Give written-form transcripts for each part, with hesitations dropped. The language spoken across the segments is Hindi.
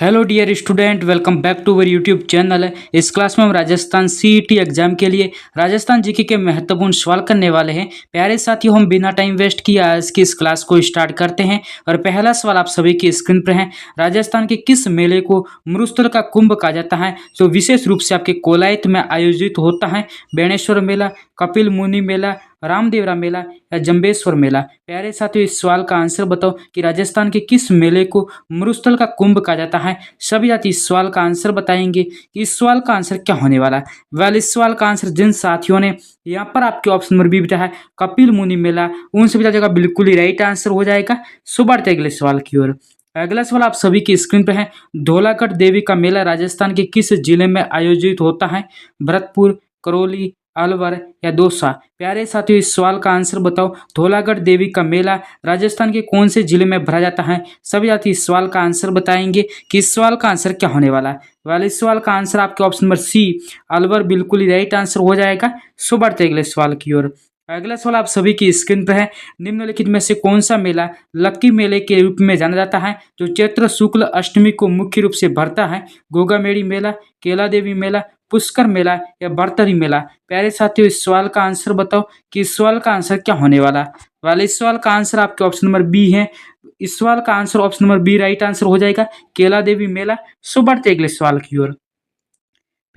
Hello dear student, welcome back to our YouTube channel. इस क्लास में हम राजस्थान सीईटी एग्जाम के लिए राजस्थान जीके के महत्वपूर्ण सवाल करने वाले हैं। प्यारे साथियों, हम बिना टाइम वेस्ट किए आज की इस क्लास को स्टार्ट करते हैं। और पहला सवाल आप सभी की स्क्रीन पर है। राजस्थान के किस मेले को मरुस्थल का कुंभ कहा जाता है, जो विशेष रूप से आपके कोलायत में आयोजित होता है? बेणेश्वर मेला, कपिल मुनि मेला, रामदेवरा मेला या जंबेश्वर मेला? प्यारे साथियों, इस सवाल का आंसर बताओ कि राजस्थान के किस मेले को मरुस्थल का कुंभ कहा जाता है। सभी जाति इस सवाल का आंसर बताएंगे कि इस सवाल का आंसर क्या होने वाला है। वेल, इस सवाल का आंसर जिन साथियों ने यहाँ पर आपके ऑप्शन नंबर बी बताया है कपिल मुनि मेला, उन सभी जातियों का बिल्कुल ही राइट आंसर हो जाएगा। सो बढ़ते अगले सवाल की ओर। अगला सवाल आप सभी की स्क्रीन पर है। धौलागढ़ देवी का मेला राजस्थान के किस जिले में आयोजित होता है? भरतपुर, करौली, अलवर या दौसा? प्यारे साथियों, इस सवाल का आंसर बताओ। धौलागढ़ देवी का मेला राजस्थान के कौन से जिले में भरा जाता है? सभी साथी इस सवाल का आंसर बताएंगे कि इस सवाल का आंसर क्या होने वाला है। वाले इस सवाल का आंसर आपके ऑप्शन नंबर सी अलवर बिल्कुल ही राइट आंसर हो जाएगा। सो बढ़ते अगले सवाल की ओर। अगला सवाल आप सभी की स्क्रीन पर है। निम्नलिखित में से कौन सा मेला लक्की मेले के रूप में जाना जाता है, जो चैत्र शुक्ल अष्टमी को मुख्य रूप से भरता है? गोगामेड़ी मेला, केला देवी मेला, पुष्कर मेला या बरतरी मेला? प्यारे साथियों, इस सवाल का आंसर बताओ कि इस सवाल का आंसर क्या होने वाला। वाले इस सवाल का आंसर आपके ऑप्शन नंबर बी है। इस सवाल का answer option number B right answer हो जाएगा, केला देवी मेला। सो बढ़ते अगले सवाल की ओर।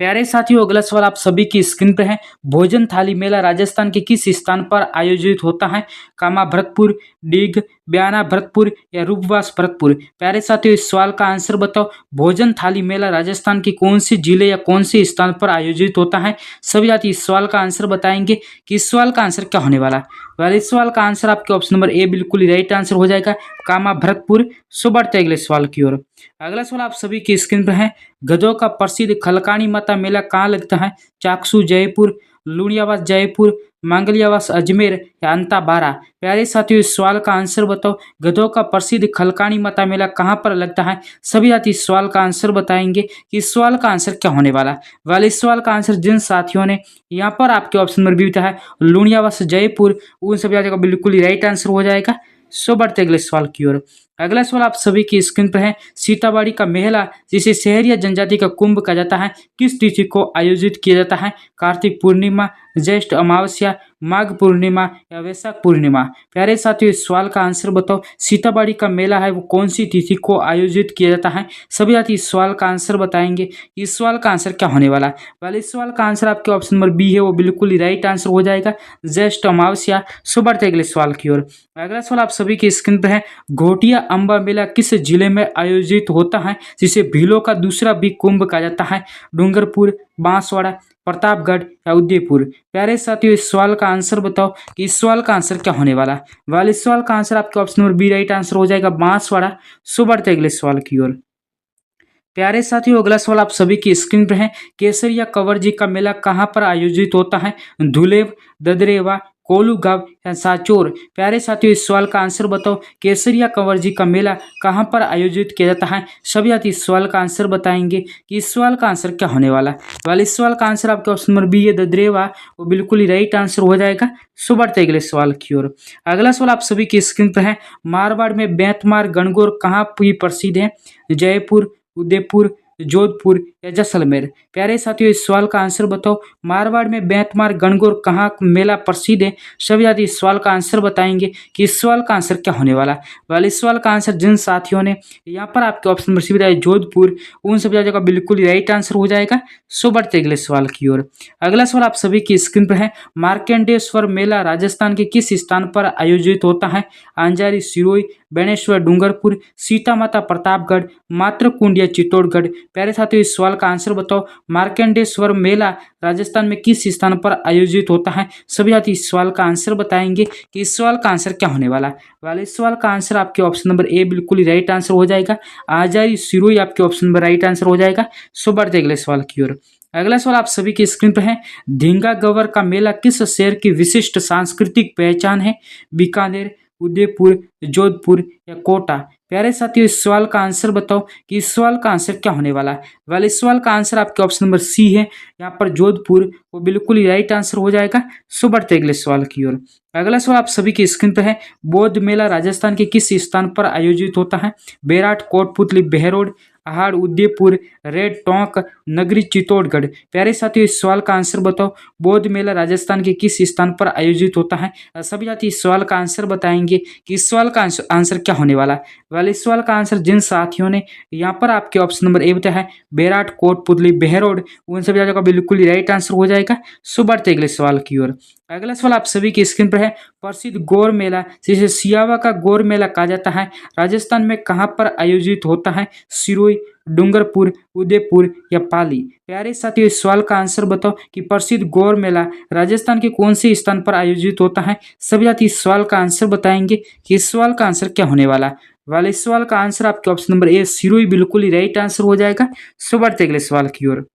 प्यारे साथियों, अगला सवाल आप सभी की स्क्रीन पर है। भोजन थाली मेला राजस्थान के किस स्थान पर आयोजित होता है? कामा भरतपुर, डीग, बयाना भरतपुर या रूपवास भरतपुर? प्यारे साथियों, इस सवाल का आंसर बताओ। भोजन थाली मेला राजस्थान के कौन से जिले या कौन से स्थान पर आयोजित होता है? सभी जाति इस सवाल का आंसर बताएंगे कि इस सवाल का आंसर क्या होने वाला। वाले इस सवाल का आंसर आपके ऑप्शन नंबर ए बिल्कुल ही राइट आंसर हो जाएगा, कामा भरतपुर। सो बढ़ते अगले सवाल की ओर। अगला सवाल आप सभी की स्क्रीन पर है। गधों का प्रसिद्ध खलकानी माता मेला कहाँ लगता है? चाकसू जयपुर, लुणियावास जयपुर, मांगलियावास अजमेर या अंताबारा? प्यारे साथियों, इस सवाल का आंसर बताओ। गधों का प्रसिद्ध खलकानी माता मेला कहाँ पर लगता है? सभी साथी इस सवाल का आंसर बताएंगे कि इस सवाल का आंसर क्या होने वाला। वाले इस सवाल का आंसर जिन साथियों ने यहाँ पर आपके ऑप्शन नंबर बी है लुणियावास जयपुर, उन सभी साथियों का बिल्कुल ही राइट आंसर हो जाएगा। सो बढ़ते अगले सवाल की ओर। अगला सवाल आप सभी की स्क्रीन पर है। सीताबाड़ी का मेला, जिसे शहरी जनजाति का कुंभ कहा जाता है, किस तिथि को आयोजित किया जाता है? कार्तिक पूर्णिमा, ज्येष्ठ अमावस्या, माघ पूर्णिमा या वैशाख पूर्णिमा? प्यारे साथियों, इस सवाल का आंसर बताओ। सीताबाड़ी का मेला है वो कौन सी तिथि को आयोजित किया जाता है? सभी साथी इस सवाल का आंसर बताएंगे। इस सवाल का आंसर क्या होने वाला है। वाले इस सवाल का आंसर आपके ऑप्शन नंबर बी है, वो बिल्कुल ही राइट आंसर हो जाएगा, ज्येष्ठ अमावस्या। सो बढ़ते अगले सवाल की ओर। अगला सवाल आप सभी की स्क्रीन पर है। घोटिया अम्बा मेला किस जिले में आयोजित होता है, जिसे भीलों का दूसरा भी कुंभ कहा जाता है? डूंगरपुर, बांसवाड़ा, प्रतापगढ़ या उदयपुर? प्यारे साथियों, इस सवाल का आंसर बताओ कि इस सवाल का आंसर क्या होने वाला है। वाले इस सवाल का आंसर आपके option number B right answer हो जाएगा, बांसवाड़ा। सो बढ़ते अगले सवाल की ओर। प्यारे साथियों, अगला सवाल आप सभी की स्क्रीन पर है। केसरिया कंवर जी का मेला कहाँ पर आयोजित होता है? धुलेव, ददरेवा, कोलू गांव या साचोर? प्यारे साथियों, इस सवाल का आंसर बताओ। केसरिया कंवर जी का मेला कहाँ पर आयोजित किया जाता है? सभी साथी इस सवाल का आंसर बताएंगे कि इस सवाल का आंसर क्या होने वाला। वाले इस सवाल का आंसर आपके ऑप्शन नंबर बी है, ददरेवा, वो बिल्कुल ही राइट आंसर हो जाएगा। सो बढ़ते अगले सवाल की ओर। अगला सवाल आप सभी की स्क्रीन पर है। मारवाड़ में बेंतमार गणगौर कहाँ की प्रसिद्ध है? जयपुर, उदयपुर, जोधपुर या जैसलमेर? प्यारे साथियों, इस सवाल का आंसर बताओ। मारवाड़ में बेंतमार गणगौर कहाँ मेला प्रसिद्ध है? सभी साथी इस सवाल का आंसर बताएंगे कि इस सवाल का आंसर क्या होने वाला। वाले इस सवाल का आंसर जिन साथियों ने यहाँ पर आपके ऑप्शन नंबर सी बताया जोधपुर, उन सभी साथियों का बिल्कुल ही राइट आंसर हो जाएगा। सो बढ़ते अगले सवाल की ओर। अगला सवाल आप सभी की स्क्रीन पर है। मार्कंडेश्वर मेला राजस्थान के किस स्थान पर आयोजित होता है? अंजारी सिरोही, बेणेश्वर डूंगरपुर, सीता माता प्रतापगढ़, मातृकुंड या चित्तौड़गढ़? प्यारे साथियों, इस सवाल का आंसर बताओ। मार्कंडेश्वर मेला राजस्थान में किस स्थान पर आयोजित होता है? सभी साथी इस सवाल का आंसर बताएंगे कि इस सवाल का आंसर क्या होने वाला। वाले इस सवाल का आंसर आपके ऑप्शन नंबर ए बिल्कुल ही राइट आंसर हो जाएगा, आजारी सिरोही आपके ऑप्शन नंबर राइट आंसर हो जाएगा। सो बढ़ते अगले सवाल की ओर। अगला सवाल आप सभी की स्क्रीन पर है। धींगा गवर का मेला किस शहर की विशिष्ट सांस्कृतिक पहचान है? बीकानेर, उदयपुर, जोधपुर या कोटा? प्यारे साथियों, इस सवाल का आंसर बताओ कि इस सवाल का आंसर क्या होने वाला है। वाले इस सवाल का आंसर आपके ऑप्शन नंबर सी है, यहाँ पर जोधपुर, वो बिल्कुल ही राइट आंसर हो जाएगा। सो बढ़ते अगले सवाल की ओर। अगला सवाल आप सभी की स्क्रीन पर है। बौद्ध मेला राजस्थान के किस स्थान पर आयोजित होता है? बेराट, कोटपुतली, बहरोड, आहाड़ उदयपुर, रेड टोंक, नगरी चित्तौड़गढ़। प्यारे साथियों इस सवाल का आंसर बताओ, बौद्ध मेला राजस्थान के किस स्थान पर आयोजित होता है? सभी साथी इस सवाल का आंसर बताएंगे कि इस सवाल का आंसर क्या होने वाला है। वाले इस सवाल का आंसर जिन साथियों ने यहाँ पर आपके ऑप्शन नंबर ए बताया है बेराट कोटपुतली बहरोड, उन सभी का बिल्कुल ही राइट आंसर हो जाएगा। सो बढ़ते अगले सवाल की ओर। अगला सवाल आप सभी की स्क्रीन पर है, प्रसिद्ध गौर मेला जिसे सियावा का गौर मेला कहा जाता है राजस्थान में कहाँ पर आयोजित होता है? सिरोही, डूंगरपुर, उदयपुर या पाली। प्यारे साथियों इस सवाल का आंसर बताओ कि प्रसिद्ध गौर मेला राजस्थान के कौन से स्थान पर आयोजित होता है? सभी साथी इस सवाल का आंसर बताएंगे कि इस सवाल का आंसर क्या होने वाला है। वाले इस सवाल का आंसर आपके ऑप्शन नंबर ए सिरोही बिल्कुल ही राइट आंसर हो जाएगा। सो बढ़ते अगले सवाल की ओर।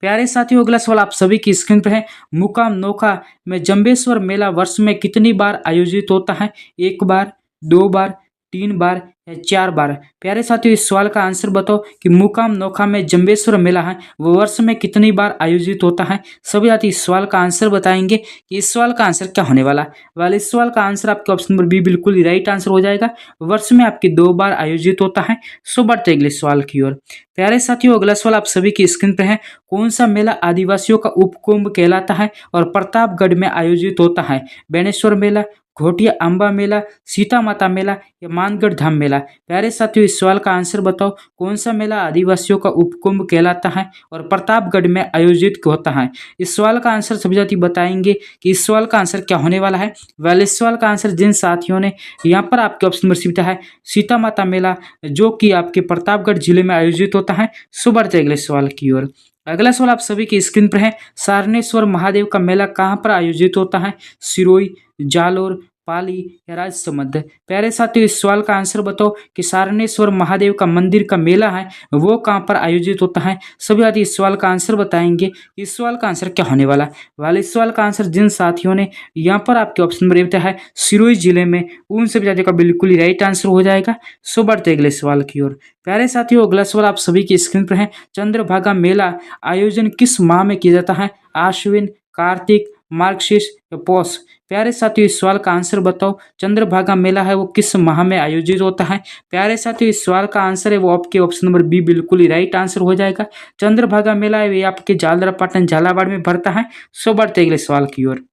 प्यारे साथियों अगला सवाल आप सभी की स्क्रीन पर है, मुकाम नोखा में जंबेश्वर मेला वर्ष में कितनी बार आयोजित होता है? 1 बार, 2 बार, 3 बार या 4 बार। प्यारे साथियों इस सवाल का आंसर बताओ कि मुकाम नोखा में जंबेश्वर मेला है वो वर्ष में कितनी बार आयोजित होता है? सभी साथी इस सवाल का आंसर बताएंगे कि इस सवाल का आंसर क्या होने वाला। वाले इस सवाल का आंसर आपके ऑप्शन नंबर बी बिल्कुल ही राइट आंसर हो जाएगा। वर्ष में आपके 2 बार आयोजित होता है। सो बढ़ते अगले सवाल की ओर। प्यारे साथियों अगला सवाल आप सभी की स्क्रीन पर है, कौन सा मेला आदिवासियों का उपकुंभ कहलाता है और प्रतापगढ़ में आयोजित होता है? बेनेश्वर मेला, घोटिया अम्बा मेला, सीता माता मेला या मानगढ़ धाम मेला। प्यारे साथियों इस सवाल का आंसर बताओ, कौन सा मेला आदिवासियों का उपकुंभ कहलाता है और प्रतापगढ़ में आयोजित होता है? इस सवाल का आंसर सभी साथी बताएंगे कि इस सवाल का आंसर क्या होने वाला है। वाले इस सवाल का आंसर जिन साथियों ने यहाँ पर आपके ऑप्शन नंबर सीटा है सीता माता मेला जो कि आपके प्रतापगढ़ जिले में आयोजित होता है। सो बढ़ते अगले सवाल की ओर। अगला सवाल आप सभी की स्क्रीन पर है, सारनेश्वर महादेव का मेला कहाँ पर आयोजित होता है? सिरोही, जालोर, पाली या राजसमंद। प्यारे साथियों इस सवाल का आंसर बताओ कि सारनेश्वर महादेव का मंदिर का मेला है वो कहाँ पर आयोजित होता है? सभी साथी इस सवाल का आंसर बताएंगे इस सवाल का आंसर क्या होने वाला। वाले इस सवाल का आंसर जिन साथियों ने यहाँ पर आपके ऑप्शन नंबर बताया है सिरोही जिले में, उन सभी साथियों का बिल्कुल ही राइट आंसर हो जाएगा। सो बढ़ते अगले सवाल की ओर। प्यारे साथियों अगला सवाल आप सभी की स्क्रीन पर है, चंद्रभागा मेला आयोजन किस माह में किया जाता है? आश्विन, कार्तिक, मार्गशीर्ष या पौष। प्यारे साथियों इस सवाल का आंसर बताओ, चंद्रभागा मेला है वो किस माह में आयोजित होता है? प्यारे साथियों इस सवाल का आंसर है वो आपके ऑप्शन नंबर बी बिल्कुल ही राइट आंसर हो जाएगा। चंद्रभागा मेला है ये आपके झालरापाटन झालावाड़ में भरता है। सो बढ़ते अगले सवाल की ओर।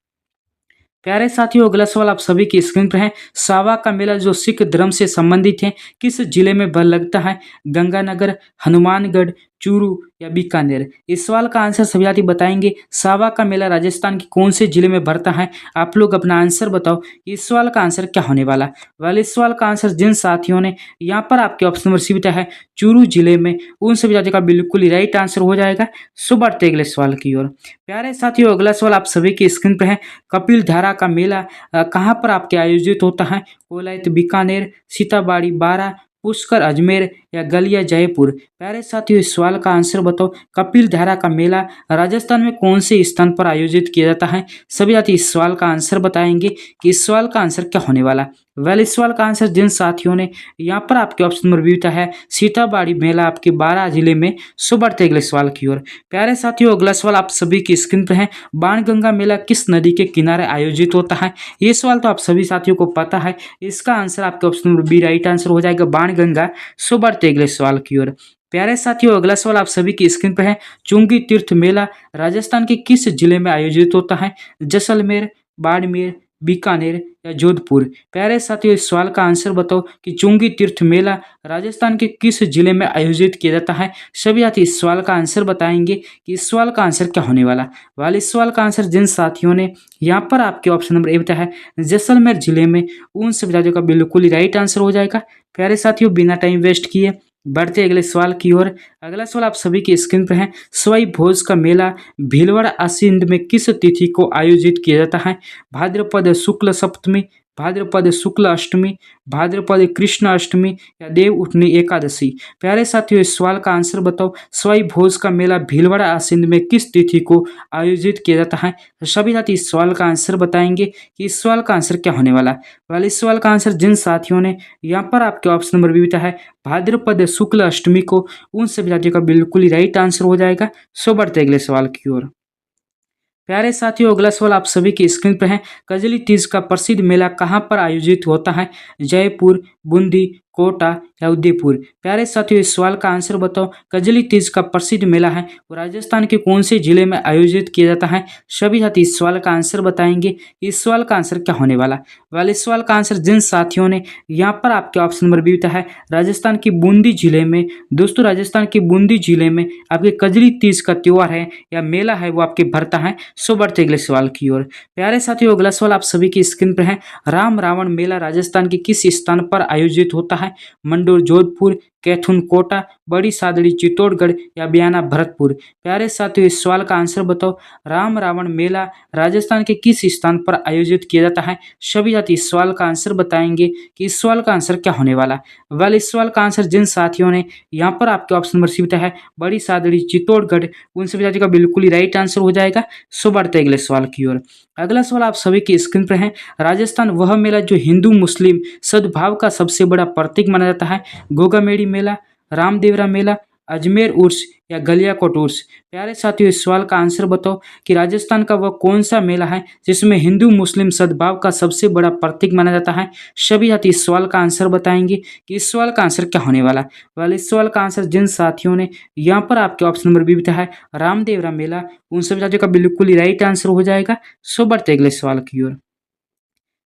प्यारे साथियों अगला सवाल आप सभी की स्क्रीन पर है, सावा का मेला जो सिख धर्म से संबंधित है किस जिले में लगता है? गंगानगर, हनुमानगढ़, चूरू या बीकानेर। इस सवाल का आंसर सभी साथी बताएंगे। सावा का मेला राजस्थान के कौन से जिले में भरता है? आप लोग अपना आंसर बताओ। इस सवाल का आंसर क्या होने वाला। वाले इस सवाल का आंसर जिन साथियों ने यहाँ पर आपके ऑप्शन नंबर सी बताया है चूरू जिले में, उन सभी साथियों का बिल्कुल ही राइट आंसर हो जाएगा। सो बढ़ते अगले सवाल की ओर। प्यारे साथियों अगला सवाल आप सभी की स्क्रीन पर है, कपिल धारा का मेला कहाँ पर आपके आयोजित होता है? कोलायत बीकानेर, सीताबाड़ी बारा, पुष्कर अजमेर या गलिया जयपुर। प्यारे साथियों इस सवाल का आंसर बताओ, कपिल धारा का मेला राजस्थान में कौन से स्थान पर आयोजित किया जाता है? सभी साथी इस सवाल का आंसर बताएंगे कि इस सवाल का आंसर क्या होने वाला। वेल इस सवाल का आंसर जिन साथियों ने यहाँ पर आपके ऑप्शन नंबर बी होता है सीताबाड़ी मेला आपके 12 जिले में। सो बढ़ते अगले सवाल की ओर। प्यारे साथियों अगला सवाल आप सभी की स्क्रीन पर है, बाणगंगा मेला किस नदी के किनारे आयोजित होता है? ये सवाल तो आप सभी साथियों को पता है, इसका आंसर आपके option number B right answer हो जाएगा, बाणगंगा। सो बढ़ते अगले सवाल की ओर। प्यारे साथियों अगला सवाल आप सभी की स्क्रीन पर है, चुंगी तीर्थ मेला राजस्थान के किस जिले में आयोजित होता है? जैसलमेर, बाड़मेर, बीकानेर या जोधपुर। प्यारे साथियों इस सवाल का आंसर बताओ कि चुंगी तीर्थ मेला राजस्थान के किस जिले में आयोजित किया जाता है? सभी साथी इस सवाल का आंसर बताएंगे कि इस सवाल का आंसर क्या होने वाला। वाले इस सवाल का आंसर जिन साथियों ने यहाँ पर आपके ऑप्शन नंबर ए बताया है जैसलमेर जिले में, उन सभी साथियों का बिल्कुल ही राइट आंसर हो जाएगा। प्यारे साथियों बिना टाइम वेस्ट किए बढ़ते अगले सवाल की ओर। अगला सवाल आप सभी की स्क्रीन पर है, सवाई भोज का मेला भीलवाड़ा आसीन में किस तिथि को आयोजित किया जाता है? भाद्रपद शुक्ल सप्तमी, भाद्रपद शुक्ल अष्टमी, भाद्रपद कृष्ण अष्टमी या देव उठनी एकादशी। प्यारे साथियों इस सवाल का आंसर बताओ, सवाई भोज का मेला भीलवाड़ा आसीन में किस तिथि को आयोजित किया जाता है? सभी साथी इस सवाल का आंसर बताएंगे कि इस सवाल का आंसर क्या होने वाला। वाले इस सवाल का आंसर जिन साथियों ने यहाँ पर आपके ऑप्शन नंबर बी है भाद्रपद शुक्ल अष्टमी को, उन सभी साथियों का बिल्कुल ही राइट आंसर हो जाएगा। सो बढ़ते अगले सवाल की ओर। प्यारे साथियों अगला सवाल आप सभी की स्क्रीन पर है, कजली तीज का प्रसिद्ध मेला कहाँ पर आयोजित होता है? जयपुर, बूंदी, कोटा या उदयपुर। प्यारे साथियों, इस सवाल का आंसर बताओ। कजली तीज का प्रसिद्ध मेला है वो राजस्थान के कौन से जिले में आयोजित किया जाता है? सभी साथी इस सवाल का आंसर बताएंगे। इस सवाल का आंसर क्या होने वाला? वाले इस सवाल का आंसर जिन साथियों ने यहाँ पर आपके ऑप्शन नंबर बी है राजस्थान की बूंदी जिले में। दोस्तों, राजस्थान के बूंदी जिले में आपके कजली तीज का त्योहार है या मेला है वो आपके भरता है। सो बढ़ते अगले सवाल की ओर। प्यारे साथियों, अगला सवाल आप सभी की स्क्रीन पर है। राम रावण मेला राजस्थान के किस स्थान पर आयोजित होता है? मंडोर जोधपुर, कैथुन कोटा, बड़ी सादड़ी चित्तौड़गढ़ या बयाना भरतपुर। प्यारे साथियों, इस सवाल का आंसर बताओ। राम रावण मेला राजस्थान के किस स्थान पर आयोजित किया जाता है? सभी साथी इस सवाल का आंसर बताएंगे कि इस सवाल का आंसर क्या होने वाला। वेल, इस सवाल का आंसर जिन साथियों ने यहाँ पर आपके ऑप्शन नंबर सी है बड़ी सादड़ी चित्तौड़गढ़, उन सभी साथियों का बिल्कुल ही राइट आंसर हो जाएगा। सो बढ़ते अगले सवाल की ओर। अगला सवाल आप सभी की स्क्रीन पर है। राजस्थान वह मेला जो हिंदू मुस्लिम सद्भाव का सबसे बड़ा प्रतीक माना जाता है? गोगामेड़ी मेला, रामदेवरा मेला, अजमेर उर्स या गलियाकोट उर्स। प्यारे साथियों, इस सवाल का आंसर बताओ कि राजस्थान का वह कौन सा मेला है जिसमें हिंदू मुस्लिम सद्भाव का सबसे बड़ा प्रतीक माना जाता है? सभी साथी इस सवाल का आंसर बताएंगे कि इस सवाल का आंसर क्या होने वाला। वाले इस सवाल का आंसर जिन साथियों ने यहाँ पर आपके ऑप्शन नंबर बी है रामदेवरा मेला, उन सभी साथियों का बिल्कुल ही राइट आंसर हो जाएगा। सो बढ़ते अगले सवाल की ओर।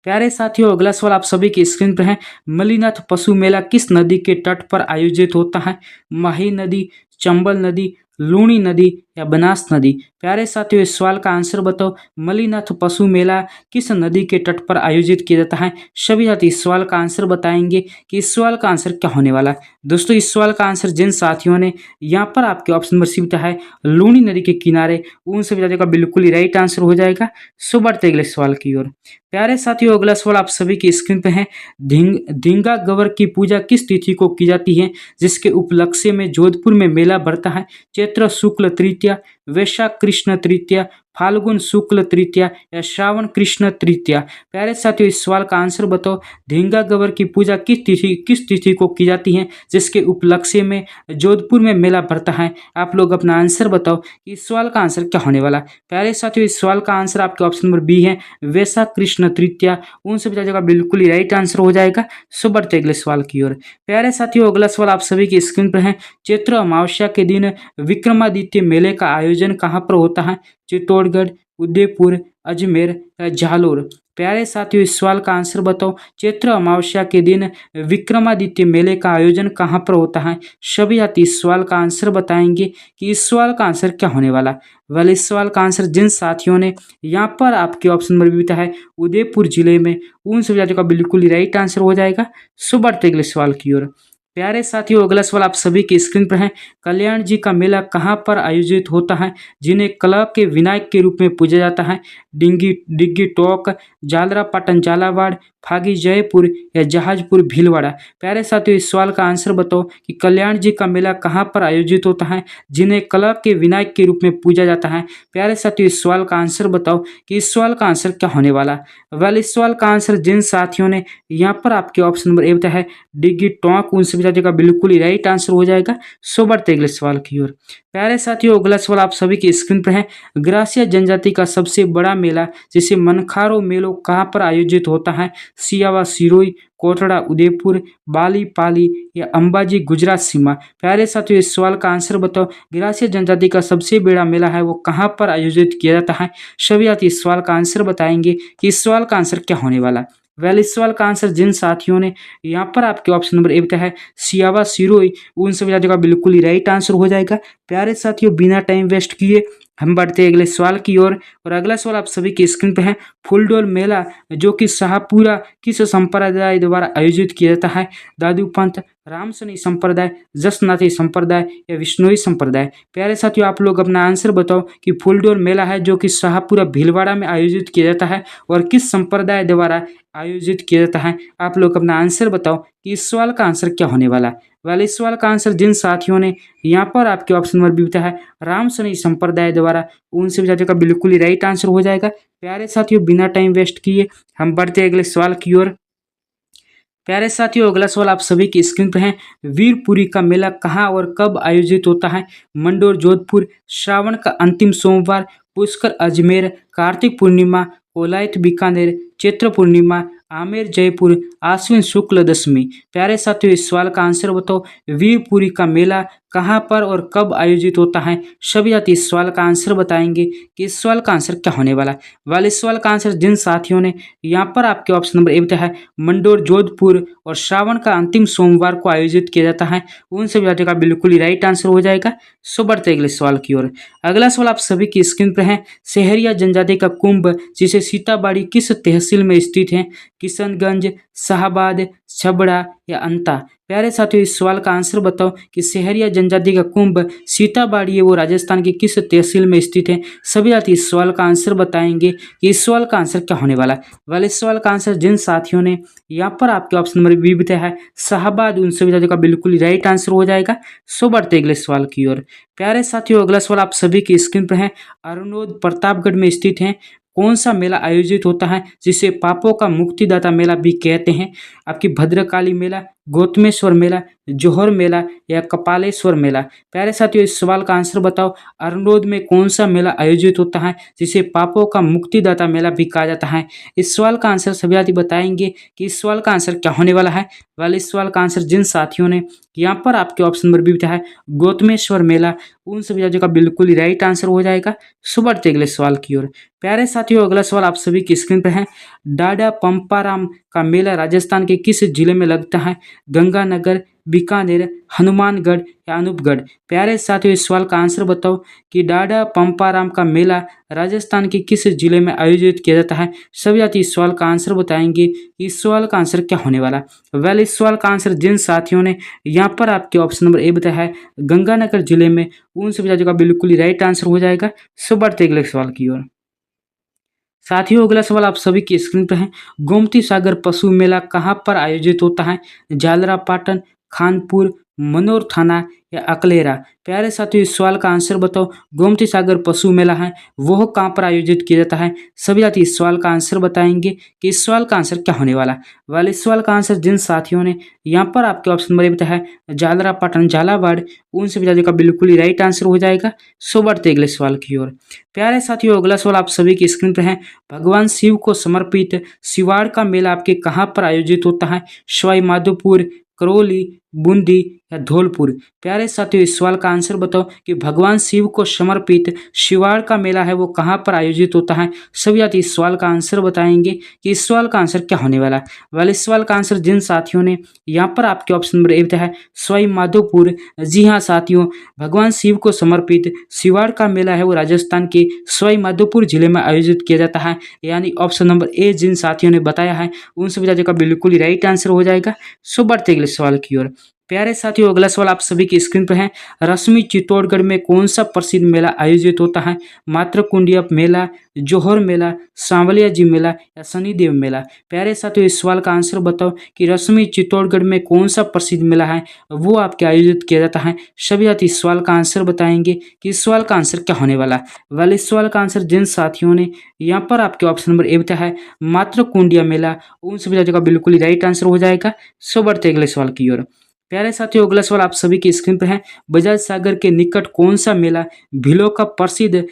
प्यारे साथियों, अगला सवाल आप सभी की स्क्रीन पर है। मलीनाथ पशु मेला किस नदी के तट पर आयोजित होता है? माही नदी, चंबल नदी, लूणी नदी या बनास नदी। प्यारे साथियों, इस सवाल का आंसर बताओ। मलीनाथ पशु मेला किस नदी के तट पर आयोजित किया जाता है? सभी साथी इस सवाल का आंसर बताएंगे कि इस सवाल का आंसर क्या होने वाला। दोस्तों, इस सवाल का आंसर जिन साथियों ने यहाँ पर आपके ऑप्शन नंबर सी है लूणी नदी के किनारे, उन सभी साथियों का बिल्कुल ही राइट आंसर हो जाएगा। सो बढ़ते अगले सवाल की ओर। प्यारे साथियों, अगला सवाल आप सभी की स्क्रीन पे है। धींगा गवर की पूजा किस तिथि को की जाती है जिसके उपलक्ष्य में जोधपुर में मेला भरता है? चैत्र शुक्ल तृतीया, वैशाख कृष्ण तृतीया, फाल्गुन शुक्ल तृतीया या श्रावण कृष्ण तृतीया। प्यारे साथियों, इस सवाल का आंसर बताओ। धींगा गवर की पूजा किस तिथि को की जाती है जिसके उपलक्ष्य में जोधपुर में मेला भरता है? आप लोग अपना आंसर बताओ कि इस सवाल का आंसर क्या होने वाला। प्यारे साथियों, इस सवाल का आंसर आपके ऑप्शन नंबर बी है वैशाख कृष्ण तृतीया, उन सभी जगह बिल्कुल ही राइट आंसर हो जाएगा। सो बढ़ते अगले सवाल की ओर। प्यारे साथियों, अगला सवाल आप सभी की स्क्रीन पर है। चैत्र अमावस्या के दिन विक्रमादित्य मेले का आयोजन कहाँ पर होता है? चित्तौड़गढ़, उदयपुर, अजमेर या जालोर। प्यारे साथियों, इस सवाल का आंसर बताओ। चैत्र अमावस्या के दिन विक्रमादित्य मेले का आयोजन कहाँ पर होता है? सभी साथी इस सवाल का आंसर बताएंगे कि इस सवाल का आंसर क्या होने वाला। वाले इस सवाल का आंसर जिन साथियों ने यहाँ पर आपके ऑप्शन नंबर बी है उदयपुर जिले में, उन सभी साथियों का बिल्कुल ही राइट आंसर हो जाएगा। सो बढ़ते अगले सवाल की ओर। प्यारे साथियों, अगला सवाल आप सभी की स्क्रीन पर है। कल्याण जी का मेला कहाँ पर आयोजित होता है जिन्हें कला के विनायक के रूप में पूजा जाता है? डिग्गी टोक, जालरा पाटन झालावाड़, फागी जयपुर या जहाजपुर भीलवाड़ा। प्यारे साथियों, इस सवाल का आंसर बताओ कि कल्याण जी का मेला कहाँ पर आयोजित होता है जिन्हें कला के विनायक के रूप में पूजा जाता है? प्यारे साथियों, इस सवाल का आंसर बताओ कि इस सवाल का आंसर क्या होने वाला। वेल, इस सवाल का आंसर जिन साथियों ने यहाँ पर आपके ऑप्शन नंबर ए है डिग्गी टोंक, उन सभी साथियों का बिल्कुल ही राइट आंसर हो जाएगा। सो बढ़ते अगले सवाल की ओर। प्यारे साथियों, अगला सवाल आप सभी की स्क्रीन पर है। ग्रासिया जनजाति का सबसे बड़ा मेला जिसे मनखारो मेलो कहाँ पर आयोजित होता है? सियावा सिरोही, कोटड़ा उदयपुर, बाली पाली या अंबाजी गुजरात सीमा। प्यारे साथियों, इस सवाल का आंसर बताओ। ग्रासिया जनजाति का सबसे बड़ा मेला है वो कहाँ पर आयोजित किया जाता है? सभी साथी इस सवाल का आंसर बताएंगे कि इस सवाल का आंसर क्या होने वाला। वेल, इस सवाल का आंसर जिन साथियों ने यहाँ पर आपके ऑप्शन नंबर ए है सियावा सिरोही, उन सभी साथियों का बिल्कुल ही राइट आंसर हो जाएगा। प्यारे साथियों, बिना टाइम वेस्ट किए हम बढ़ते अगले सवाल की ओर। और अगला सवाल आप सभी की स्क्रीन पे है। फूलडोल मेला जो कि शाहपुरा किस संप्रदाय द्वारा आयोजित किया जाता है? दादू पंथ, रामसनी संप्रदाय, जसनाथी संप्रदाय या विष्णुई संप्रदाय। प्यारे साथियों, आप लोग अपना आंसर बताओ कि फूलडोल मेला है जो कि शाहपुरा भीलवाड़ा में आयोजित किया जाता है और किस संप्रदाय द्वारा आयोजित किया जाता है। आप लोग अपना आंसर बताओ कि इस सवाल का आंसर क्या होने वाला। वाले इस सवाल का आंसर जिन साथियों ने यहाँ पर आपके ऑप्शन नंबर बी है रामसनी संप्रदाय द्वारा, उन सभी साथियों का बिल्कुल ही राइट आंसर हो जाएगा। प्यारे साथियों, बिना टाइम वेस्ट किए हम बढ़ते अगले सवाल की ओर। प्यारे साथियों, अगला सवाल आप सभी की स्क्रीन पर है। वीरपुरी का मेला कहाँ और कब आयोजित होता है? मंडोर जोधपुर, श्रावण का अंतिम सोमवार, पुष्कर अजमेर, कार्तिक पूर्णिमा, कोलायत बीकानेर, चैत्र पूर्णिमा, आमेर जयपुर आश्विन शुक्ल दशमी। प्यारे साथियों इस सवाल का आंसर बताओ। वीरपुरी का मेला कहाँ पर और कब आयोजित होता है? सभी साथी इस सवाल का आंसर बताएंगे कि इस सवाल का आंसर क्या होने वाला है। वाले इस सवाल का आंसर जिन साथियों ने यहाँ पर आपके ऑप्शन नंबर ए बताया है मंडोर जोधपुर और श्रावण का अंतिम सोमवार को आयोजित किया जाता है, उन सभी साथियों का बिल्कुल ही राइट आंसर हो जाएगा। सो बढ़ते अगले सवाल की ओर। अगला सवाल आप सभी की स्क्रीन पर है। सहरिया जनजाति का कुंभ जिसे सीताबाड़ी किस तहसील में स्थित है? किशनगंज, शाहबाद, छबड़ा या अंता? प्यारे साथियों इस सवाल का आंसर बताओ कि सहरिया जनजाति का कुंभ सीताबाड़ी है वो राजस्थान की किस तहसील में स्थित है? सभी साथी इस सवाल का आंसर बताएंगे कि इस सवाल का आंसर क्या होने वाला है। वाले इस सवाल का आंसर जिन साथियों ने यहाँ पर आपके ऑप्शन नंबर बी बताया है शाहबाद, उन सभी साथियों का बिल्कुल ही राइट आंसर हो जाएगा। सो बढ़ते अगले सवाल की ओर। प्यारे साथियों अगला सवाल आप सभी की स्क्रीन पर है। अरुणोद प्रतापगढ़ में स्थित है कौन सा मेला आयोजित होता है जिसे पापों का मुक्तिदाता मेला भी कहते हैं? आपकी भद्रकाली मेला, गौतमेश्वर मेला, जोहर मेला या कपालेश्वर मेला? प्यारे साथियों इस सवाल का आंसर बताओ। अरुणोद में कौन सा मेला आयोजित होता है जिसे पापों का मुक्तिदाता मेला भी कहा जाता है? इस सवाल का आंसर सभी साथी बताएंगे कि इस सवाल का आंसर क्या होने वाला है। वाले इस सवाल का आंसर जिन साथियों ने यहाँ पर आपके ऑप्शन नंबर बी बताया है गौतमेश्वर मेला, उन सभी साथियों का बिल्कुल ही राइट आंसर हो जाएगा। सो बढ़ते अगले सवाल की ओर। प्यारे साथियों अगला सवाल आप सभी की स्क्रीन पर है। डाडा पंपाराम का मेला राजस्थान के किस जिले में लगता है? गंगानगर, बीकानेर, हनुमानगढ़ या अनूपगढ़? प्यारे साथियों इस सवाल का आंसर बताओ कि डाडा पंपाराम का मेला राजस्थान के किस जिले में आयोजित किया जाता है? सभी साथी इस सवाल का आंसर बताएंगे कि इस सवाल का आंसर क्या होने वाला। वेल इस सवाल का आंसर जिन साथियों ने यहाँ पर आपके ऑप्शन नंबर ए बताया है गंगानगर जिले में, उन सभी साथियों का बिल्कुल ही राइट आंसर हो जाएगा। सो बढ़ते अगले सवाल की ओर। साथियों अगला सवाल आप सभी की स्क्रीन पर है। गोमती सागर पशु मेला कहाँ पर आयोजित होता है? झालरापाटन, खानपुर, मनोर थाना या अकलेरा? प्यारे साथियों इस सवाल का आंसर बताओ। गोमती सागर पशु मेला है वह कहाँ पर आयोजित किया जाता है? सभी साथी इस सवाल का आंसर बताएंगे कि इस सवाल का आंसर क्या होने वाला। वाले इस सवाल का आंसर जिन साथियों ने यहाँ पर आपके ऑप्शन नंबर बताया है झालरापाटन, झालावाड़, उन सभी साथियों का बिल्कुल ही राइट आंसर हो जाएगा। सो बढ़ते अगले सवाल की ओर। प्यारे साथियों अगला सवाल आप सभी की स्क्रीन पर है। भगवान शिव को समर्पित शिवाड़ का मेला आपके कहाँ पर आयोजित होता है? सवाई माधोपुर, करौली, बूंदी या धौलपुर? प्यारे साथियों इस सवाल का आंसर बताओ कि भगवान शिव को समर्पित शिवाड़ का मेला है वो कहाँ पर आयोजित होता है? सभी साथी इस सवाल का आंसर बताएंगे कि इस सवाल का आंसर क्या होने वाला। वाले इस सवाल का आंसर जिन साथियों ने यहाँ पर आपके ऑप्शन नंबर ए बताया है सवाई माधोपुर, जी हाँ साथियों भगवान शिव को समर्पित शिवाड़ का मेला है वो राजस्थान के सवाई माधोपुर जिले में आयोजित किया जाता है। यानी ऑप्शन नंबर ए जिन साथियों ने बताया है उन सभी साथियों का बिल्कुल ही राइट आंसर हो जाएगा। सो बढ़ते अगले सवाल की ओर। प्यारे साथियों अगला सवाल आप सभी की स्क्रीन पर है। रश्मि चित्तौड़गढ़ में कौन सा प्रसिद्ध मेला आयोजित होता है? मातृकुंडिया मेला, जोहर मेला, सांवलिया जी मेला या शनिदेव मेला? प्यारे साथियों इस सवाल का आंसर बताओ कि रश्मि चित्तौड़गढ़ में कौन सा प्रसिद्ध मेला है वो आपके आयोजित किया जाता है। सभी साथी इस सवाल का आंसर बताएंगे कि इस सवाल का आंसर क्या होने वाला। वाले इस सवाल का आंसर जिन साथियों ने यहाँ पर आपके ऑप्शन नंबर ए बताया है मातृकुंडिया मेला, उन सभी साथियों का बिल्कुल ही राइट आंसर हो जाएगा। सो बढ़ते अगले सवाल की ओर। प्यारे साथियों अगला सवाल आप सभी की स्क्रीन पर है। बजाज सागर के निकट कौन सा मेला भीलों का प्रसिद्ध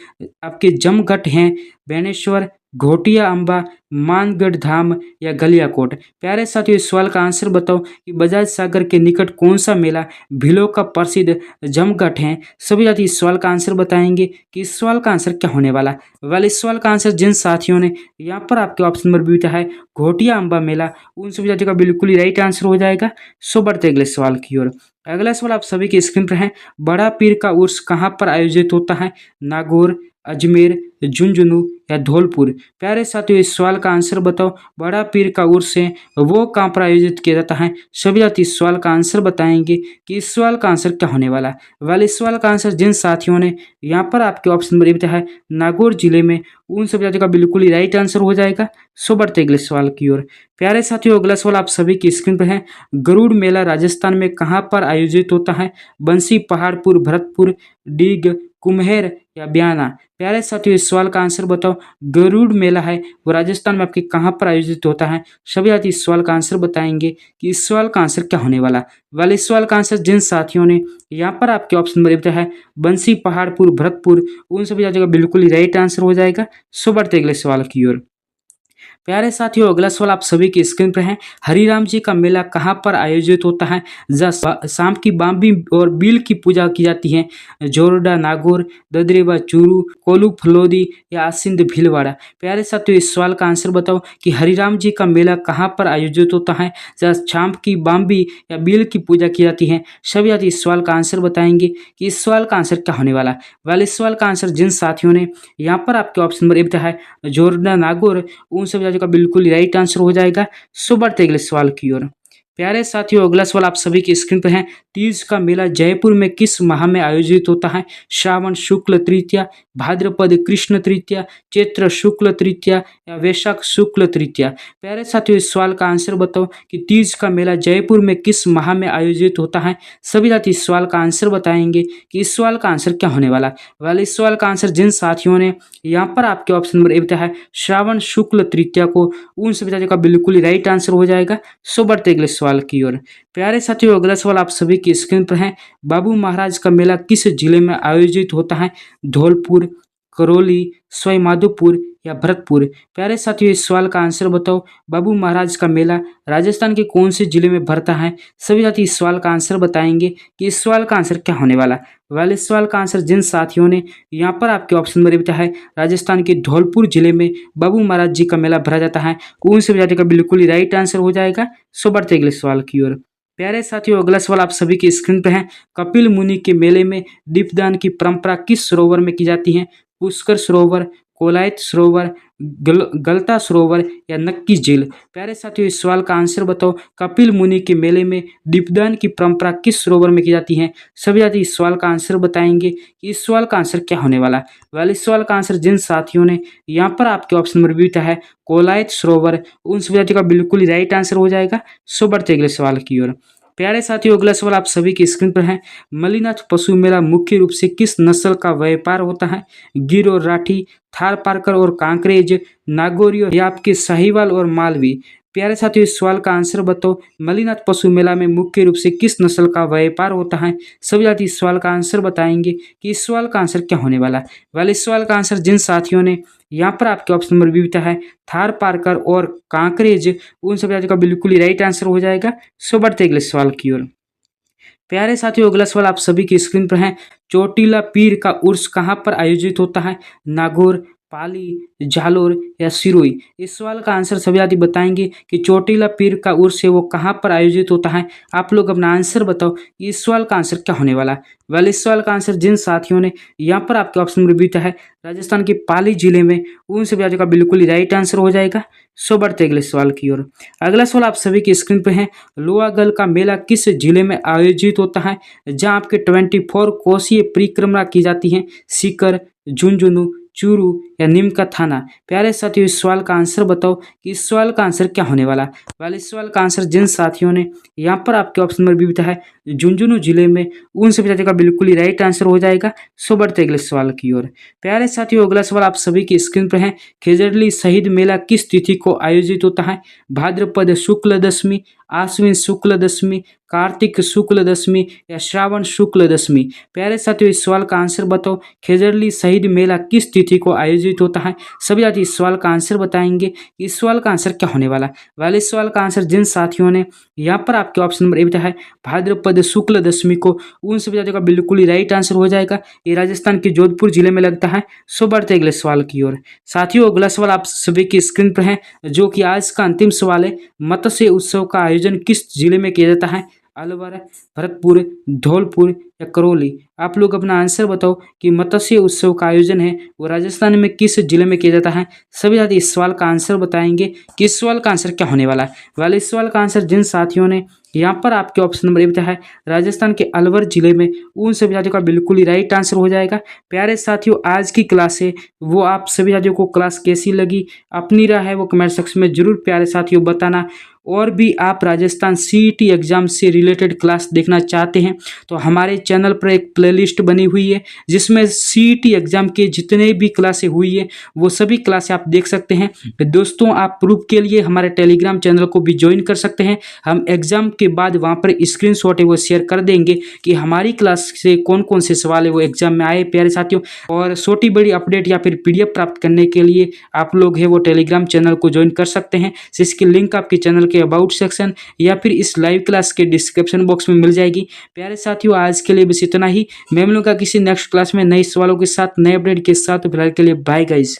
आपके जमघट हैं? बेनेश्वर, घोटिया अम्बा, मानगढ़ धाम या गलियाकोट? प्यारे साथियों इस सवाल का आंसर बताओ कि बजाज सागर के निकट कौन सा मेला भीलों का प्रसिद्ध जमघट है? सभी साथी इस सवाल का आंसर बताएंगे कि इस सवाल का आंसर क्या होने वाला। वाले इस सवाल का आंसर जिन साथियों ने यहाँ पर आपके ऑप्शन नंबर बी है घोटिया अम्बा मेला, उन सभी साथियों का बिल्कुल ही राइट आंसर हो जाएगा। सो बढ़ते अगले सवाल की ओर। अगला सवाल आप सभी की स्क्रीन पर है। बड़ा पीर का उर्स कहाँ पर आयोजित होता है? नागौर, अजमेर, झुंझुनू या धौलपुर? प्यारे साथियों इस सवाल का आंसर बताओ। बड़ा पीर का उर्स है वो कहाँ पर आयोजित किया जाता है? सभी साथी इस सवाल का आंसर बताएंगे कि इस सवाल का आंसर क्या होने वाला। वाले इस सवाल का आंसर जिन साथियों ने यहाँ पर आपके ऑप्शन नंबर बताया है नागौर जिले में, उन सभी साथियों का बिल्कुल ही राइट आंसर हो जाएगा। सो बढ़ते अगले सवाल की ओर। प्यारे साथियों अगला सवाल आप सभी की स्क्रीन पर है। गरुड़ मेला राजस्थान में कहाँ पर आयोजित होता है? बंसी पहाड़पुर, भरतपुर, डीग, कुम्हेर या बयाना? प्यारे साथियों इस सवाल का आंसर बताओ। गरुड़ मेला है वो राजस्थान में आपके कहाँ पर आयोजित होता है? सभी साथी इस सवाल का आंसर बताएंगे कि इस सवाल का आंसर क्या होने वाला। वाले इस सवाल का आंसर जिन साथियों ने यहाँ पर आपके ऑप्शन नंबर बताया है बंसी पहाड़पुर, भरतपुर, उन सभी साथियों का बिल्कुल ही राइट आंसर हो जाएगा। सो बढ़ते अगले सवाल की ओर। प्यारे साथियों, अगला सवाल आप सभी की स्क्रीन पर है। हरिराम जी का मेला कहाँ पर आयोजित होता है? जहाँ शाम की बाम्बी और बील की पूजा की जाती है। जोरडा नागौर, ददरेवा चूरू, कोलू फलोदी या आसिंद भीलवाड़ा। प्यारे साथियों, इस सवाल का आंसर बताओ कि हरिराम जी का मेला कहाँ पर आयोजित होता है? जहाँ शाम की बाम्बी या बील की पूजा की जाती है। सभी साथी इस सवाल का आंसर बताएंगे कि इस सवाल का आंसर क्या होने वाला है। वाले इस सवाल का आंसर जिन साथियों ने यहाँ पर आपके ऑप्शन नंबर ए बताया है जोरडा नागौर, उन सभी साथियों का बिल्कुल राइट आंसर हो जाएगा। सो बढ़ते अगले सवाल की ओर। प्यारे साथियों, अगला सवाल आप सभी की स्क्रीन पर है। तीज का मेला जयपुर में किस माह में आयोजित होता है? श्रावण शुक्ल तृतीया, भाद्रपद कृष्ण तृतीया, चैत्र शुक्ल तृतीया या वैशाख शुक्ल तृतीया। प्यारे साथियों, इस सवाल का आंसर बताओ कि तीज का मेला जयपुर में किस माह में आयोजित होता है। सभी साथी इस सवाल का आंसर बताएंगे कि इस सवाल का आंसर क्या होने वाला है। वाले इस सवाल का आंसर जिन साथियों ने यहाँ पर आपके ऑप्शन नंबर ए बताया है श्रावण शुक्ल तृतीया को, उन सभी साथियों का बिल्कुल ही राइट आंसर हो जाएगा। सो बढ़ते अगले सवाल की ओर। प्यारे साथियों, अगला सवाल आप सभी की स्क्रीन पर है। बाबू महाराज का मेला किस जिले में आयोजित होता है? धौलपुर, करौली, सवाई माधोपुर या भरतपुर। प्यारे साथियों, इस सवाल का आंसर बताओ। बाबू महाराज का मेला राजस्थान के कौन से जिले में भरता है? सभी साथी इस सवाल का आंसर बताएंगे कि इस सवाल का आंसर क्या होने वाला। वाले इस सवाल का आंसर जिन साथियों ने यहाँ पर आपके ऑप्शन नंबर बताया है राजस्थान के धौलपुर जिले में बाबू महाराज जी का मेला भरा जाता है, उन सभी साथियों का बिल्कुल ही राइट आंसर हो जाएगा। सो बढ़ते अगले सवाल की ओर। प्यारे साथियों, अगला सवाल आप सभी की स्क्रीन पर है। कपिल मुनि के मेले में दीपदान की परंपरा किस सरोवर में की जाती है? पुष्कर सरोवर, कोलायत सरोवर, गलता सरोवर या नक्की झील। प्यारे साथियों, इस सवाल का आंसर बताओ। कपिल मुनि के मेले में दीपदान की परंपरा किस सरोवर में की जाती है? सभी साथी इस सवाल का आंसर बताएंगे कि इस सवाल का आंसर क्या होने वाला है। वाले इस सवाल का आंसर जिन साथियों ने यहाँ पर आपके ऑप्शन नंबर बी है कोलायत सरोवर, उन सभी साथियों का बिल्कुल ही राइट आंसर हो जाएगा। सो बढ़ते अगले सवाल की ओर। प्यारे साथियों, अगला सवाल आप सभी की स्क्रीन पर है। मल्लीनाथ पशु मेला मुख्य रूप से किस नस्ल का व्यापार होता है? गिर और राठी, थार पारकर और कांकरेज, नागौरी और या आपके साहिवाल और मालवी। प्यारे साथियों, इस सवाल का आंसर बताओ। मल्लीनाथ पशु मेला में मुख्य रूप से किस नस्ल का व्यापार होता है? सभी साथी इस सवाल का आंसर बताएंगे कि इस सवाल का आंसर क्या होने वाला है। वाले इस सवाल का आंसर जिन साथियों ने यहाँ पर आपके ऑप्शन नंबर बी है थार पारकर और कांकरेज, उन सभी साथियों का बिल्कुल ही राइट आंसर हो जाएगा। सो बढ़ते अगले सवाल की ओर। प्यारे साथियों, अगला सवाल आप सभी की स्क्रीन पर है। चोटीला पीर का उर्स कहाँ पर आयोजित होता है? नागौर, पाली, जालोर या सिरोही। इस सवाल का आंसर सभी साथी बताएंगे कि चोटीला पीर का उर्स है वो कहाँ पर आयोजित होता है। आप लोग अपना आंसर बताओ कि इस सवाल का आंसर क्या होने वाला है। वाले इस सवाल का आंसर जिन साथियों ने यहाँ पर आपके ऑप्शन नंबर बीता है राजस्थान के पाली जिले में, उन सभी साथियों का बिल्कुल ही राइट आंसर हो जाएगा। सो बढ़ते अगले सवाल की ओर। अगला सवाल आप सभी की स्क्रीन पर है। लोहागल का मेला किस जिले में आयोजित होता है? जहाँ आपके 24 कोसीय परिक्रमा की जाती है। सीकर, झुंझुनू, चूरू या नीम का थाना। प्यारे साथियों, इस सवाल का आंसर बताओ कि इस सवाल का आंसर क्या होने वाला। वाले इस सवाल का आंसर जिन साथियों ने यहाँ पर आपके ऑप्शन नंबर बी है झुंझुनू जिले में, उन सभी साथियों का बिल्कुल ही राइट आंसर हो जाएगा। सो बढ़ते अगले सवाल की ओर। प्यारे साथियों, अगला सवाल आप सभी की स्क्रीन पर है। खेजड़ली शहीद मेला किस तिथि को आयोजित होता है? भाद्रपद शुक्ल दशमी, आश्विन शुक्ल दशमी, कार्तिक शुक्ल दशमी या श्रावण शुक्ल दशमी। प्यारे साथियों, इस सवाल का आंसर बताओ। खेजड़ली शहीद मेला किस तिथि को आयोजित होता है? सभी साथी इस सवाल का आंसर बताएंगे कि इस सवाल का आंसर क्या होने वाला। वाले इस सवाल का आंसर जिन साथियों ने यहाँ पर आपके ऑप्शन नंबर ए बताया है भाद्रपद शुक्ल दशमी को, उन सभी साथियों का बिल्कुल ही राइट आंसर हो जाएगा। ये राजस्थान के जोधपुर जिले में लगता है। सो बढ़ते अगले सवाल की ओर। साथियों, अगला सवाल आप सभी की स्क्रीन पर है जो कि आज का अंतिम सवाल है। मत्स्य उत्सव का आयोजन किस जिले में किया जाता है? अलवर, भरतपुर, धौलपुर या करौली। आप लोग अपना आंसर बताओ कि मत्स्य उत्सव का आयोजन है वो राजस्थान में किस जिले में किया जाता है। सभी साथी इस सवाल का आंसर बताएंगे कि इस सवाल का आंसर क्या होने वाला है। वाले इस सवाल का आंसर जिन साथियों ने यहाँ पर आपके ऑप्शन नंबर ए बताया है राजस्थान के अलवर जिले में, उन सभी साथियों का बिल्कुल ही राइट आंसर हो जाएगा। प्यारे साथियों, आज की क्लास है वो आप सभी साथियों को क्लास कैसी लगी, अपनी राय है वो कमेंट सेक्शन में जरूर प्यारे साथियों बताना। और भी आप राजस्थान सीईटी एग्जाम से रिलेटेड क्लास देखना चाहते हैं तो हमारे चैनल पर एक प्लेलिस्ट बनी हुई है जिसमें सीईटी एग्जाम के जितने भी क्लासें हुई है वो सभी क्लासें आप देख सकते हैं। दोस्तों आप प्रूफ के लिए हमारे टेलीग्राम चैनल को भी ज्वाइन कर सकते हैं। हम एग्जाम के बाद वहाँ पर स्क्रीनशॉट है वो शेयर कर देंगे कि हमारी क्लास से कौन कौन से सवाल है वो एग्जाम में आए प्यारे साथियों। और छोटी बड़ी अपडेट या फिर पीडीएफ प्राप्त करने के लिए आप लोग है वो टेलीग्राम चैनल को ज्वाइन कर सकते हैं, जिसकी लिंक आपके चैनल के अबाउट सेक्शन या फिर इस लाइव क्लास के डिस्क्रिप्शन बॉक्स में मिल जाएगी। प्यारे साथियों आज के लिए बस इतना ही। मैं मिलूंगा किसी नेक्स्ट क्लास में नए सवालों के साथ, नए अपडेट के साथ। फिलहाल के लिए बाय गाइज।